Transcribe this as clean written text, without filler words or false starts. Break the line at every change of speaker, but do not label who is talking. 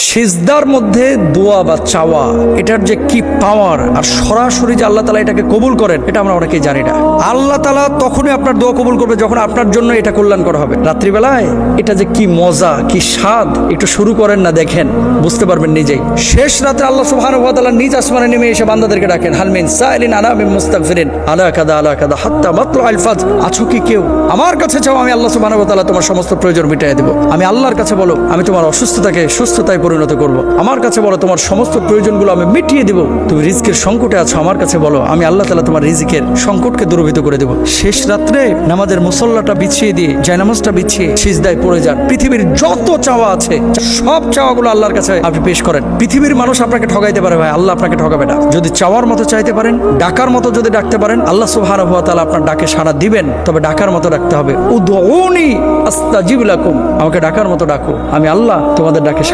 সিজদার মধ্যে দোয়া বা চাওয়া, এটার যে কি পাওয়ার, আর সরাসরি যে আল্লাহ তাআলা এটাকে কবুল করেন, এটা আমরা অনেকেই জানি না। আল্লাহ তাআলা তখনই আপনার দোয়া কবুল করবে যখন আপনার জন্য এটা কল্যাণকর হবে। রাত্রিবেলায় এটা যে কি মজা, কি স্বাদ, একটু শুরু করেন না, দেখেন, বুঝতে পারবেন নিজেই। শেষ রাতে আল্লাহ সুবহানাহু ওয়া তাআলা নিজ আসমানে নেমে এসে বান্দাদেরকে ডাকেন, হাল মিন সাইলিন আনা মিন মুস্তাগফিরিন আলা কাদা হাত্তা মাতলুআল ফাজর। আছো কি কেউ? আমার কাছে চাও, আমি আল্লাহ সুবহানাহু ওয়া তাআলা তোমার সমস্ত প্রয়োজন মিটিয়ে দেব। আমি আল্লাহর কাছে বলো, আমি তোমার অসুস্থতাকে সুস্থতায় পরিণত করব। আমার কাছে বলো, তোমার সমস্ত প্রয়োজনগুলো আমি মিটিয়ে দেব। তুমি রিজকের সংকটে আছো, আমার কাছে বলো, আমি আল্লাহ তাআলা তোমার রিজিকের সংকটকে দূরীভূত করে দেব। শেষ রাত্রে নামাজের মুসল্লাটা বিছিয়ে দিয়ে, জায়নামাজটা বিছিয়ে সিজদায় পড়ে যান। পৃথিবীর যত চাওয়া আছে সব চাওয়াগুলো আল্লাহর কাছে আপনি পেশ করেন। পৃথিবীর মানুষ আপনাকে ঠগাইতে পারে ভাই, আল্লাহ আপনাকে ঠকাবে না। যদি চাওয়ার মতো চাইতে পারেন, ডাকার মতো যদি ডাকতে পারেন, আল্লাহ সুবহানাহু ওয়া তাআলা আপনার ডাকে সাড়া দিবেন। তবে ডাকার মতো ডাকতে হবে। উদউনি আস্তাজিব লাকুম, আমাকে ডাকার মতো ডাকো, আমি আল্লাহ তোমাদের ডাকে সাড়া